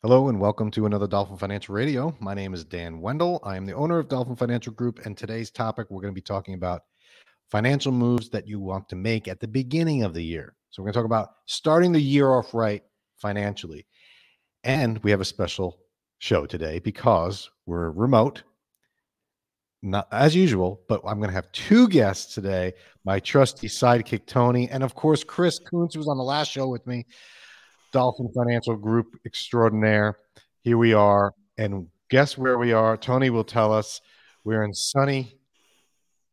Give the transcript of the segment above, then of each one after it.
Hello and welcome to another Dolphin Financial Radio. My name is Dan Wendell. I am the owner of Dolphin Financial Group, and today's topic we're going to be talking about financial moves that you want to make at the beginning of the year. So we're going to talk about starting the year off right financially. And we have a special show today because we're remote, not as usual, but I'm going to have two guests today, my trusty sidekick Tony, and of course Chris Coons, who was on the last show with me. Dolphin Financial Group extraordinaire. Here we are. And guess where we are? Tony will tell us. We're in sunny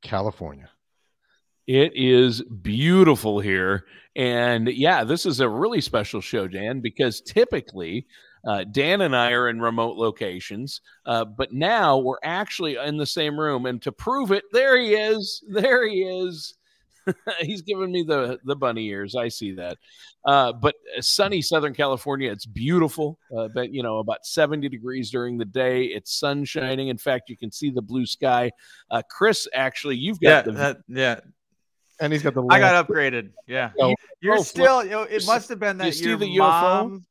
California. It is beautiful here. And yeah, this is a really special show, Dan, because typically Dan and I are in remote locations, but now we're actually in the same room. And to prove it, there he is. There he is. He's giving me the bunny ears. I see that. But sunny Southern California, it's beautiful. But about 70 degrees during the day. It's sun shining. In fact, you can see the blue sky. Chris, actually, you've got and he's got the. I got upgraded. Yeah, you're still. It must have been that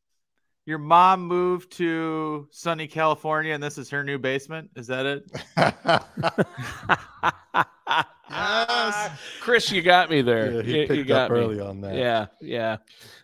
your mom moved to sunny California, and this is her new basement. Is that it? Yes. Chris, you got me there. Yeah, he picked up early on that. Yeah,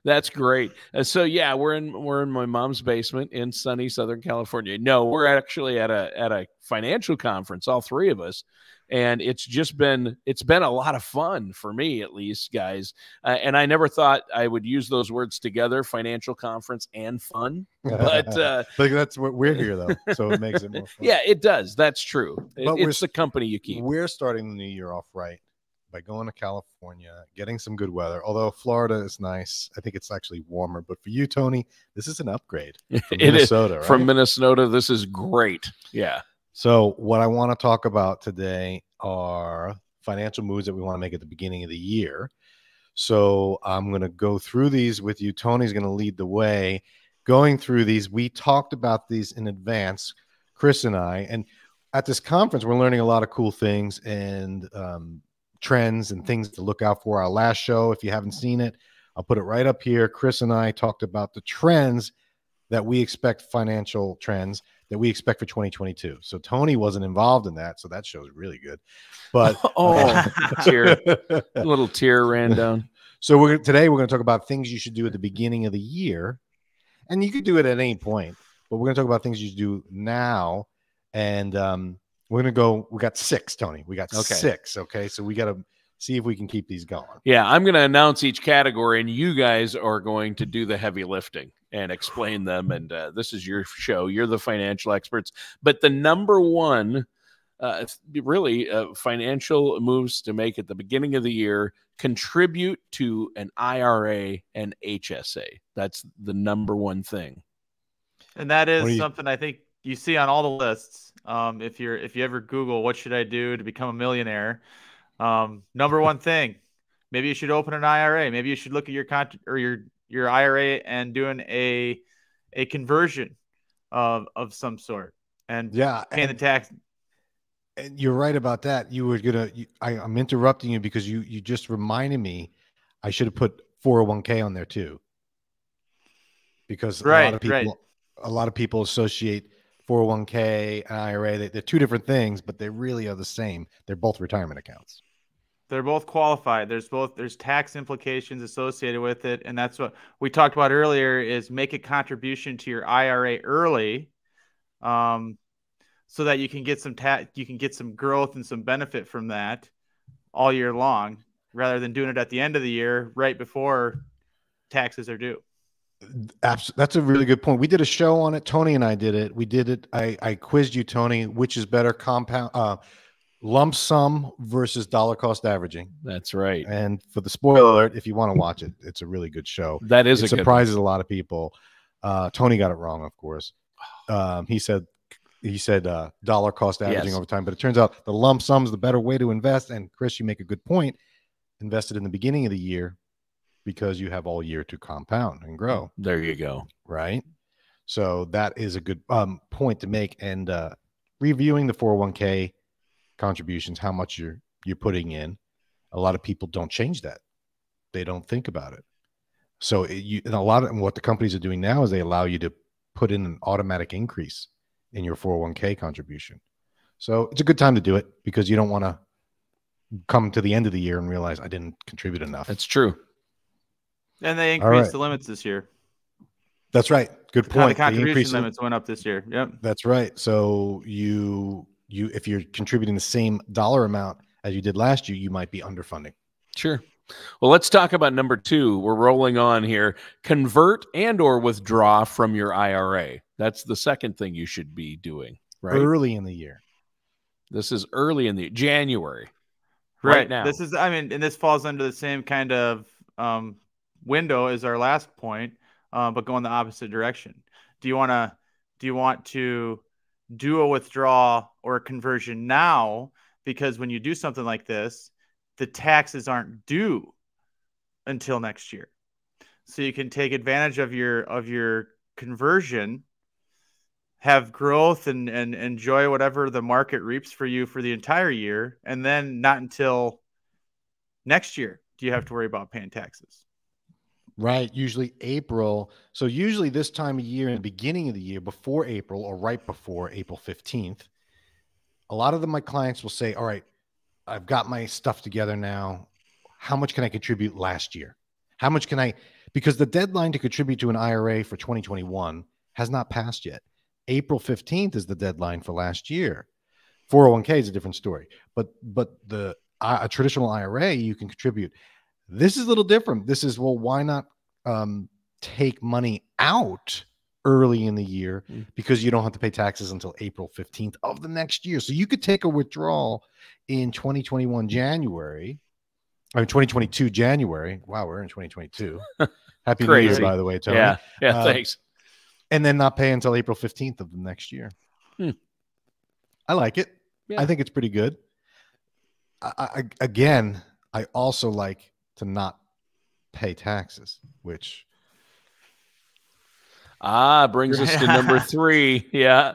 that's great. So yeah, we're in my mom's basement in sunny Southern California. No, we're actually at a financial conference, all three of us, and it's been a lot of fun for me, at least, guys. And I never thought I would use those words together: financial conference and fun. But that's what we're here, though, so it makes it more fun. Yeah, it does. That's true. It's the company you keep. We're starting the new year off right by going to California, getting some good weather. Although Florida is nice, I think it's actually warmer. But for you, Tony, this is an upgrade from Minnesota. Right? From Minnesota, this is great. Yeah. So what I want to talk about today are financial moves that we want to make at the beginning of the year. So I'm going to go through these with you. Tony's going to lead the way. Going through these, we talked about these in advance, Chris and I, and at this conference, we're learning a lot of cool things and trends and things to look out for. Our last show, if you haven't seen it, I'll put it right up here. Chris and I talked about the trends that we expect, financial trends that we expect for 2022. So Tony wasn't involved in that, so that show's really good. But a little tear ran down. So today we're going to talk about things you should do at the beginning of the year, and you could do it at any point. But we're going to talk about things you should do now, and we're going to go. We got 6, Tony. We got 6. Okay, so we got to see if we can keep these going. Yeah, I'm going to announce each category, and you guys are going to do the heavy lifting and explain them. And this is your show. You're the financial experts. But the number one, financial moves to make at the beginning of the year: contribute to an IRA and HSA. That's the number one thing. And that is something I think you see on all the lists. If you ever Google what should I do to become a millionaire, number one thing, maybe you should open an IRA. Maybe you should look at your IRA and doing a conversion of some sort and paying the tax. And you're right about that. I'm interrupting you because you just reminded me I should have put 401k on there too. Because a lot of people associate 401k and IRA. They're two different things, but they really are the same. They're both retirement accounts. They're both qualified. There's tax implications associated with it, and that's what we talked about earlier. Is make a contribution to your IRA early, so that you can get some growth and some benefit from that all year long, rather than doing it at the end of the year, right before taxes are due. That's a really good point. We did a show on it. Tony and I did it. We did it. I quizzed you, Tony, which is better, compound lump sum versus dollar cost averaging. That's right. And for the spoiler alert, if you want to watch it, it's a really good show. That is it surprises a lot of people. Tony got it wrong, of course. He said dollar cost averaging over time, but it turns out the lump sum is the better way to invest. And Chris, you make a good point. Invested in the beginning of the year because you have all year to compound and grow. There you go. Right. So that is a good point to make. And reviewing the 401k contributions, how much you're putting in. A lot of people don't change that. They don't think about it. So and what the companies are doing now is they allow you to put in an automatic increase in your 401k contribution. So it's a good time to do it because you don't want to come to the end of the year and realize I didn't contribute enough. That's true. And they increased the limits this year. That's right. Good point. The contribution limits went up this year. Yep. That's right. So you if you're contributing the same dollar amount as you did last year, you might be underfunding. Sure. Well, let's talk about number 2. We're rolling on here. Convert and or withdraw from your IRA. That's the second thing you should be doing, right? Early in the year. This is early in the January. Right now. This is, and this falls under the same kind of window as our last point, but go in the opposite direction. Do you want to do a withdrawal or a conversion now? Because when you do something like this, the taxes aren't due until next year. So you can take advantage of your conversion, have growth and enjoy whatever the market reaps for you for the entire year. And then not until next year do you have to worry about paying taxes. Right. Usually April. So usually this time of year, in the beginning of the year, before April or right before April 15th, a lot of my clients will say, all right, I've got my stuff together now. How much can I contribute last year? How much can I, because the deadline to contribute to an IRA for 2021 has not passed yet. April 15th is the deadline for last year. 401k is a different story, but a traditional IRA, you can contribute. This is a little different. This is, well, why not take money out early in the year because you don't have to pay taxes until April 15th of the next year. So you could take a withdrawal in 2021 January, I mean 2022 January. Wow, we're in 2022. Happy New Year, by the way, Tony. Yeah, thanks. And then not pay until April 15th of the next year. I like it. Yeah. I think it's pretty good. I also like to not pay taxes, which brings us to number 3. Yeah.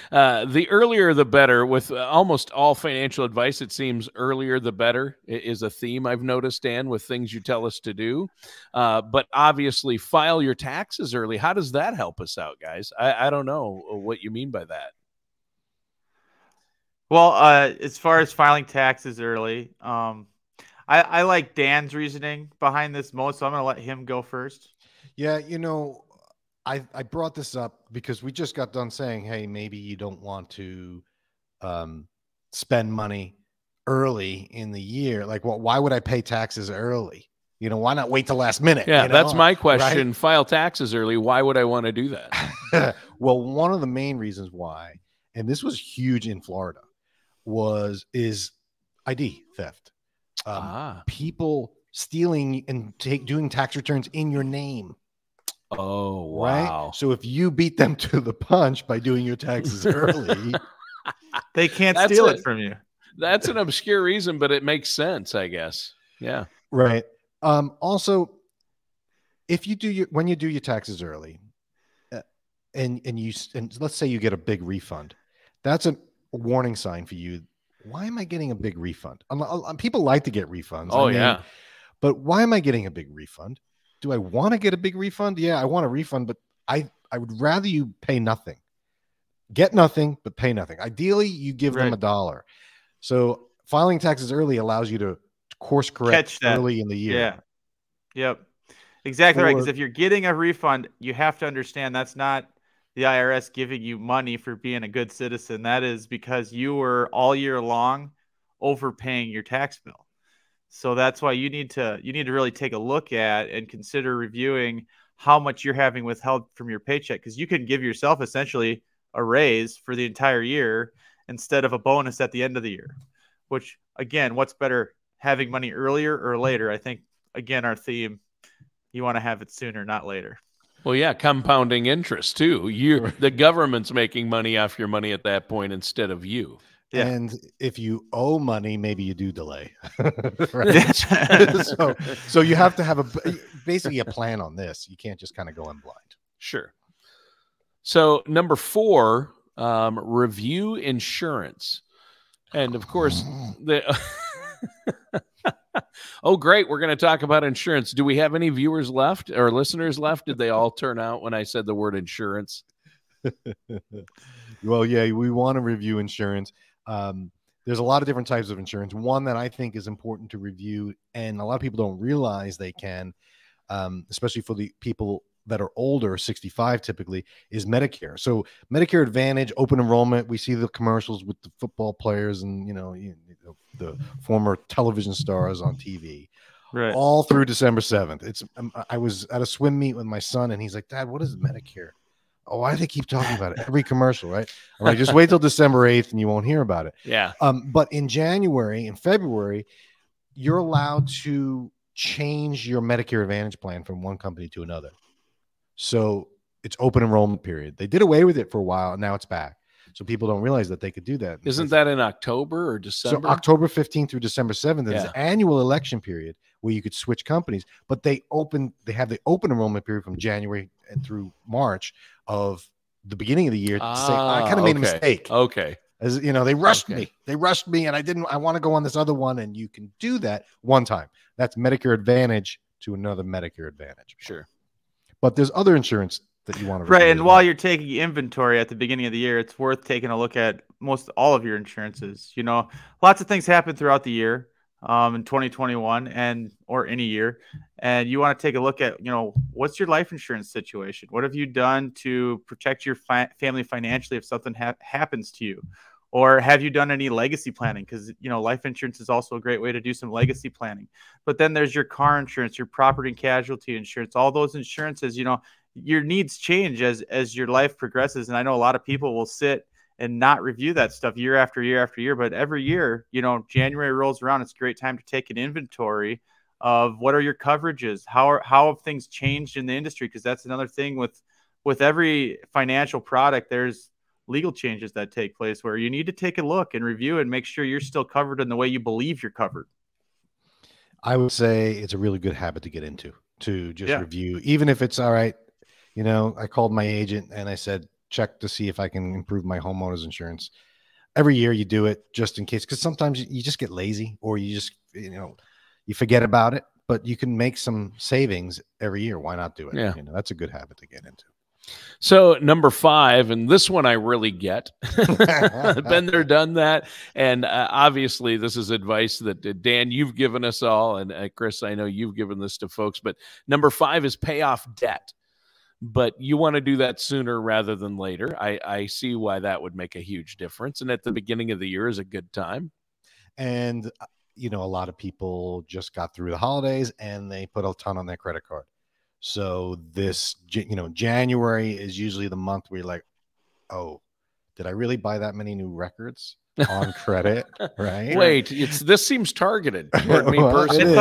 The earlier the better. With almost all financial advice, it seems earlier the better is a theme I've noticed, Dan, with things you tell us to do. But obviously, file your taxes early. How does that help us out, guys? I don't know what you mean by that. Well, as far as filing taxes early, I like Dan's reasoning behind this most, so I'm going to let him go first. Yeah, I brought this up because we just got done saying, hey, maybe you don't want to spend money early in the year. Like, well, why would I pay taxes early? Why not wait till last minute? Yeah, that's my question. Right? File taxes early. Why would I want to do that? Well, one of the main reasons why, and this was huge in Florida, is ID theft. People stealing and doing tax returns in your name. Oh, wow. Right? So if you beat them to the punch by doing your taxes early, they can't steal it from you. That's an obscure reason, but it makes sense, I guess. Yeah. Right. Also, if you when you do your taxes early, and let's say you get a big refund, that's a warning sign for you. Why am I getting a big refund? People like to get refunds. Oh, yeah. But why am I getting a big refund? Do I want to get a big refund? Yeah, I want a refund, but I would rather you pay nothing. Get nothing, but pay nothing. Ideally, you give them $1. So filing taxes early allows you to course correct early in the year. Yeah. Yep. Exactly right. Because if you're getting a refund, you have to understand that's not the IRS giving you money for being a good citizen. That is because you were all year long overpaying your tax bill. So that's why you need to really take a look at and consider reviewing how much you're having withheld from your paycheck, because you can give yourself essentially a raise for the entire year instead of a bonus at the end of the year. Which, again, what's better, having money earlier or later? I think, again, our theme, you want to have it sooner, not later. Well, yeah, compounding interest too. The government's making money off your money at that point instead of you. Yeah. And if you owe money, maybe you do delay. Right? so you have to have basically a plan on this. You can't just kind of go in blind. Sure. So number 4, review insurance. And of course, Oh, great. We're going to talk about insurance. Do we have any viewers left or listeners left? Did they all turn out when I said the word insurance? Well, yeah, we want to review insurance. There's a lot of different types of insurance. One that I think is important to review, and a lot of people don't realize they can, especially for the people that are older, 65 typically, is Medicare. So Medicare Advantage, open enrollment, we see the commercials with the football players and, the former television stars on TV. Right. All through December 7th. I was at a swim meet with my son, and he's like, "Dad, what is Medicare? Oh, why do they keep talking about it? Every commercial, right?" I'm like, "Just wait till December 8th and you won't hear about it." Yeah. But in January and February, you're allowed to change your Medicare Advantage plan from one company to another. So it's open enrollment period. They did away with it for a while, and now it's back. So people don't realize that they could do that. Isn't that in October or December? So October 15th through December 7th is an annual election period where you could switch companies, but they have the open enrollment period from January and through March of the beginning of the year to say, I kind of made a mistake. Okay. As you know, they rushed me. They rushed me, and I want to go on this other one, and you can do that one time. That's Medicare Advantage to another Medicare Advantage. Sure. But there's other insurance that you want to right. And while you're taking inventory at the beginning of the year, it's worth taking a look at all of your insurances. Lots of things happen throughout the year, in 2021 or any year, and you want to take a look at what's your life insurance situation. What have you done to protect your family financially if something happens to you? Or have you done any legacy planning? Because, life insurance is also a great way to do some legacy planning. But then there's your car insurance, your property and casualty insurance, all those insurances, your needs change as your life progresses. And I know a lot of people will sit and not review that stuff year after year after year. But every year, January rolls around, it's a great time to take an inventory of what are your coverages? How have things changed in the industry? Because that's another thing with every financial product, there's legal changes that take place where you need to take a look and review and make sure you're still covered in the way you believe you're covered. I would say it's a really good habit to get into, to just review, even if it's all right. I called my agent and I said, check to see if I can improve my homeowner's insurance. Every year you do it just in case, because sometimes you just get lazy or you just, you forget about it, but you can make some savings every year. Why not do it? Yeah. That's a good habit to get into. So number 5, and this one I really get. Been there, done that. And obviously this is advice that Dan, you've given us all. And Chris, I know you've given this to folks, but number 5 is pay off debt. But you want to do that sooner rather than later. I see why that would make a huge difference. And at the beginning of the year is a good time. And, a lot of people just got through the holidays and they put a ton on their credit card. So this, January is usually the month where you're like, oh, did I really buy that many new records on credit? Right? Wait, this seems targeted toward me Well, personally.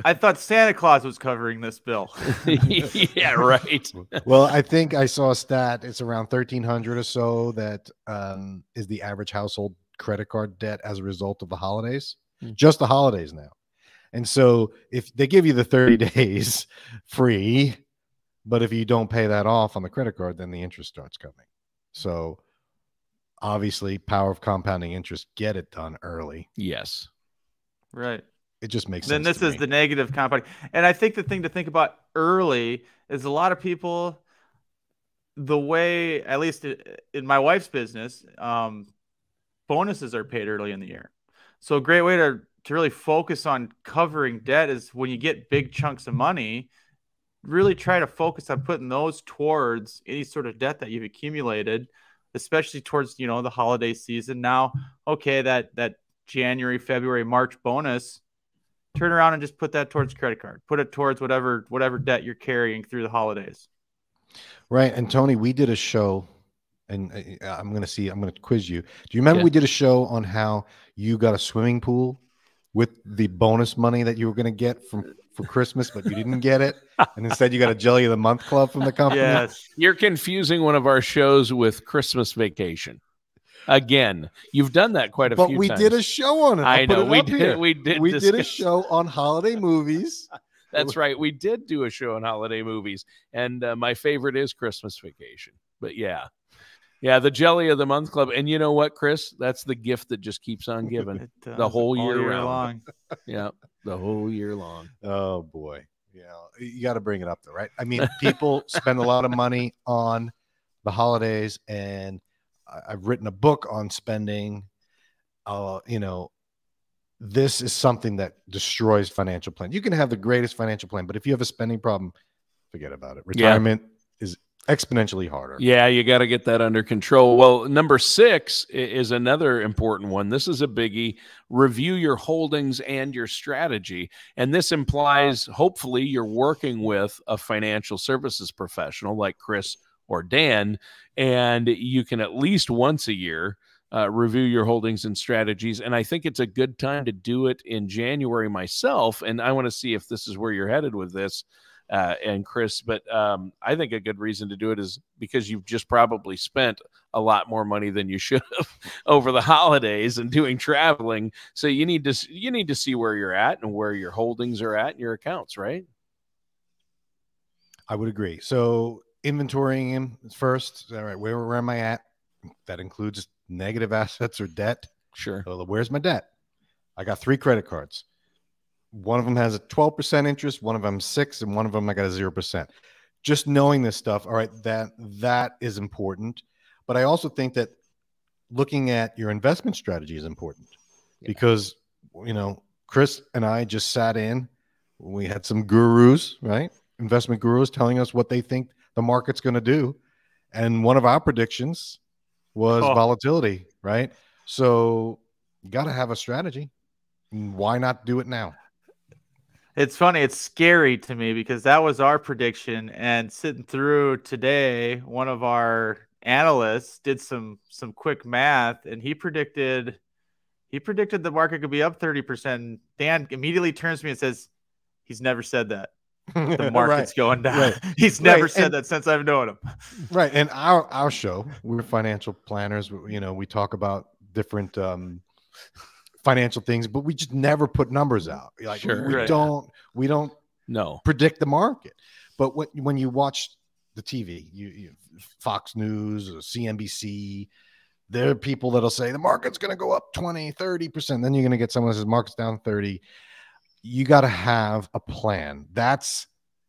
I thought Santa Claus was covering this bill. Yeah, right. Well, I think I saw a stat. It's around 1,300 or so that is the average household credit card debt as a result of the holidays. Just the holidays now. And so if they give you the 30 days free, but if you don't pay that off on the credit card, then the interest starts coming. So obviously, power of compounding interest, get it done early. Yes. Right. It just makes sense. Then this is me. the negative compounding. And I think the thing to think about early is a lot of people, the way, at least in my wife's business, bonuses are paid early in the year. So a great way to really focus on covering debt is when you get big chunks of money, really try to focus on putting those towards any sort of debt that you've accumulated, especially towards, the holiday season. Now, okay, that January, February, March bonus, turn around and just put that towards credit card. Put it towards whatever debt you're carrying through the holidays. Right. And Tony, we did a show, and I'm going to quiz you. Do you remember we did a show on how you got a swimming pool with the bonus money that you were going to get for Christmas, but you didn't get it, and instead you got a Jelly of the Month club from the company? Yes. You're confusing one of our shows with Christmas Vacation. Again, you've done that quite a few times. But we did a show on it. I know we did. We did a show on holiday movies. That's right. We did do a show on holiday movies, and my favorite is Christmas Vacation. But yeah. Yeah, the Jelly of the Month Club. And you know what, Chris? That's the gift that just keeps on giving the whole all year year round. long. Yeah, the whole year long. Oh boy. You got to bring it up though, right? I mean, people spend a lot of money on the holidays, and I've written a book on spending. This is something that destroys financial plan. You can have the greatest financial plan, but if you have a spending problem, forget about it. Retirement is exponentially harder. Yeah, you got to get that under control. Well, number 6 is another important one. This is a biggie. Review your holdings and your strategy. And this implies, hopefully, you're working with a financial services professional like Chris or Dan, and you can at least once a year review your holdings and strategies. And I think it's a good time to do it in January myself. And I want to see if this is where you're headed with this. And Chris, but I think a good reason to do it is because you've just probably spent a lot more money than you should have over the holidays and doing traveling. So you need to see where you're at and where your holdings are at in your accounts, right? I would agree. So inventorying him first. All right, where am I at? That includes negative assets or debt. Sure. So where's my debt? I got 3 credit cards. One of them has a 12% interest, one of them 6%, and one of them I got a 0%. Just knowing this stuff, all right, that is important. But I also think that looking at your investment strategy is important because, Chris and I just sat in. We had some gurus, right? Investment gurus telling us what they think the market's going to do. And one of our predictions was volatility, right? So you got to have a strategy. Why not do it now? It's funny. It's scary to me because that was our prediction. And sitting through today, one of our analysts did some quick math, and he predicted the market could be up 30%. Dan immediately turns to me and says, "He's never said that. The market's going down." Right. He's never said that since I've known him. Right. And our show, we're financial planners. We talk about different financial things, but we just never put numbers out. Like we don't predict the market. But when you watch the TV, you Fox News or CNBC, there are people that'll say the market's going to go up 20, 30%. Then you're going to get someone that says market's down 30. You got to have a plan. That's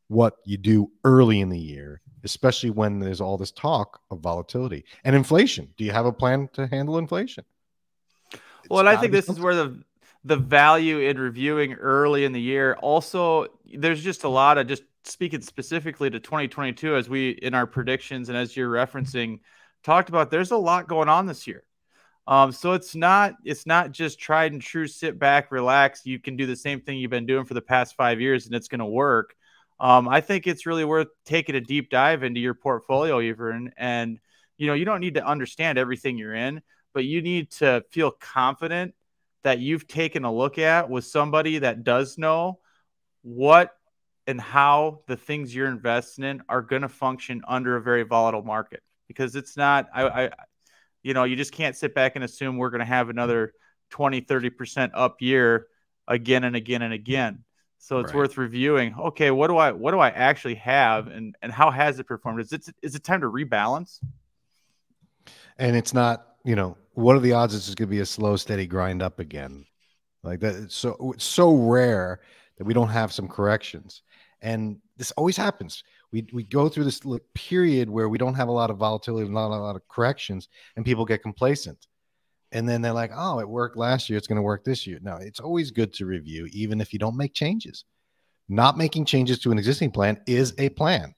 what you do early in the year, especially when there's all this talk of volatility and inflation. Do you have a plan to handle inflation? Well, and I think this is where the value in reviewing early in the year. Also, there's just a lot of, just speaking specifically to 2022, as we in our predictions and as you're referencing, talked about, there's a lot going on this year. So it's not just tried and true, sit back, relax. You can do the same thing you've been doing for the past 5 years and it's going to work. I think it's really worth taking a deep dive into your portfolio, even. And, you don't need to understand everything you're in, but you need to feel confident that you've taken a look at with somebody that does know what and how the things you're investing in are going to function under a very volatile market. Because it's not, you just can't sit back and assume we're going to have another 20, 30% up year again and again and again. So it's worth reviewing. Okay, what do I actually have, and how has it performed? Is it time to rebalance? And it's not, what are the odds it's just going to be a slow, steady grind up again? Like that. It's so rare that we don't have some corrections. And this always happens. We go through this period where we don't have a lot of volatility, not a lot of corrections, and people get complacent. And then they're like, oh, it worked last year, it's going to work this year. No, it's always good to review, even if you don't make changes. Not making changes to an existing plan is a plan.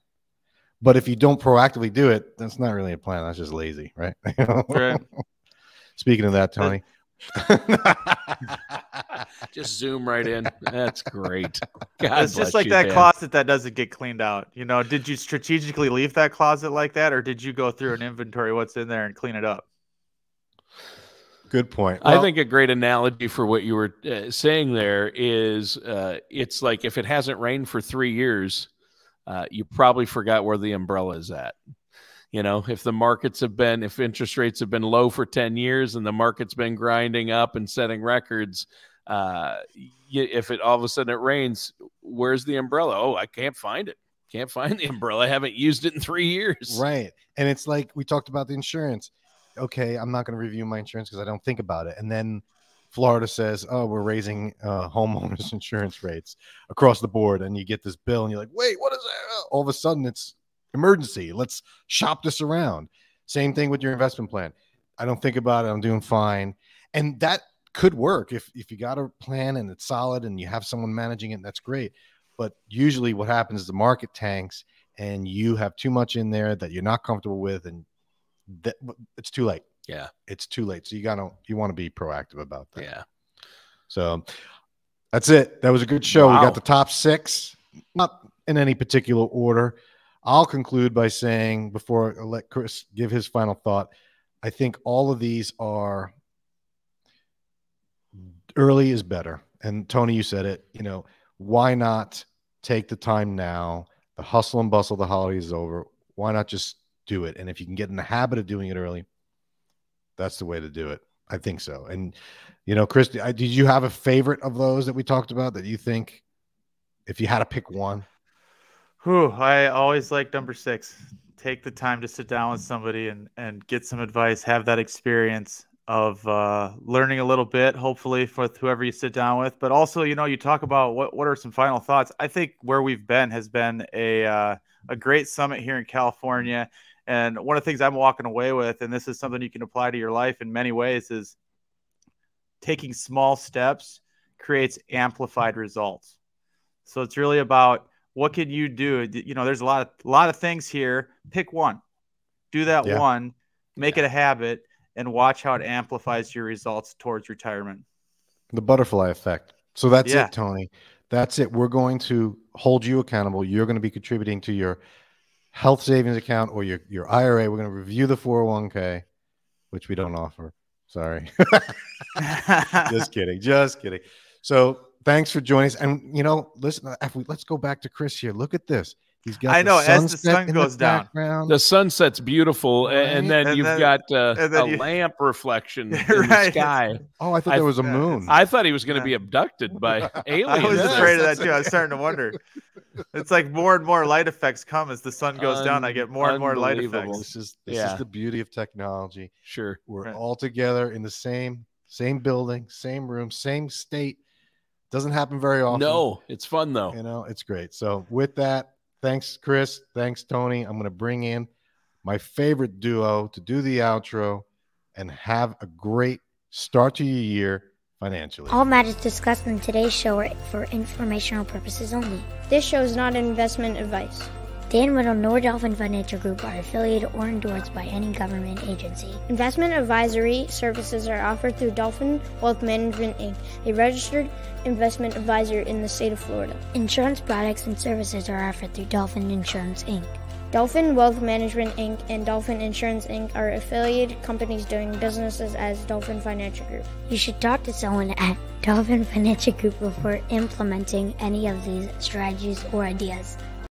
But if you don't proactively do it, that's not really a plan. That's just lazy, right? Right. Speaking of that, Tony. Just zoom right in. That's great. It's just like that closet that doesn't get cleaned out. Did you strategically leave that closet like that, or did you go through an inventory what's in there and clean it up? Good point. I think a great analogy for what you were saying there is it's like if it hasn't rained for 3 years, you probably forgot where the umbrella is at. If interest rates have been low for 10 years and the market's been grinding up and setting records, if it all of a sudden it rains, where's the umbrella? Oh, I can't find it. can't find the umbrella. I haven't used it in 3 years. Right. And it's like we talked about the insurance. Okay, I'm not going to review my insurance because I don't think about it. And then Florida says, oh, we're raising homeowners insurance rates across the board. And you get this bill and you're like, wait, what is that? All of a sudden it's emergency. Let's shop this around. Same thing with your investment plan. I don't think about it. I'm doing fine. And that could work if you got a plan and it's solid and you have someone managing it. That's great. But usually what happens is the market tanks and you have too much in there that you're not comfortable with, and that it's too late. Yeah, it's too late. So you want to be proactive about that. Yeah. So that's it. That was a good show. Wow. We got the top 6, not in any particular order. I'll conclude by saying, before I let Chris give his final thought, I think all of these are early is better. And Tony, you said it, why not take the time now? The hustle and bustle of the holidays is over. Why not just do it? And if you can get in the habit of doing it early, that's the way to do it. I think so. And, Chris, did you have a favorite of those that we talked about that you think, if you had to pick one? I always like number 6. Take the time to sit down with somebody and get some advice, have that experience of learning a little bit, hopefully, for whoever you sit down with. But also, you talk about what are some final thoughts. I think where we've been has been a great summit here in California. And one of the things I'm walking away with, and this is something you can apply to your life in many ways, is taking small steps creates amplified results. So it's really about, what can you do? There's a lot of things here. Pick one, do that one, make it a habit, and watch how it amplifies your results towards retirement. The butterfly effect. So that's it, Tony. That's it. We're going to hold you accountable. You're going to be contributing to your health savings account or your IRA. We're going to review the 401k, which we don't offer. Sorry. Just kidding. So thanks for joining us. And, listen, let's go back to Chris here. Look at this. He's got as the sun goes down. The sunset's beautiful, right? and then you've got a lamp reflection in the sky. Oh, I thought there was a moon. I thought he was going to be abducted by aliens. I was afraid of that too. I was starting to wonder. It's like more and more light effects come as the sun goes down. I get more and more light effects. This is the beauty of technology. Sure. We're all together in the same building, same room, same state. Doesn't happen very often. No, it's fun though. It's great. So with that, thanks, Chris. Thanks, Tony. I'm going to bring in my favorite duo to do the outro and have a great start to your year financially. All matters discussed in today's show are for informational purposes only. This show is not investment advice. Dan Whittle nor Dolphin Financial Group are affiliated or endorsed by any government agency. Investment advisory services are offered through Dolphin Wealth Management, Inc., a registered investment advisor in the state of Florida. Insurance products and services are offered through Dolphin Insurance, Inc. Dolphin Wealth Management, Inc. and Dolphin Insurance, Inc. are affiliated companies doing businesses as Dolphin Financial Group. You should talk to someone at Dolphin Financial Group before implementing any of these strategies or ideas.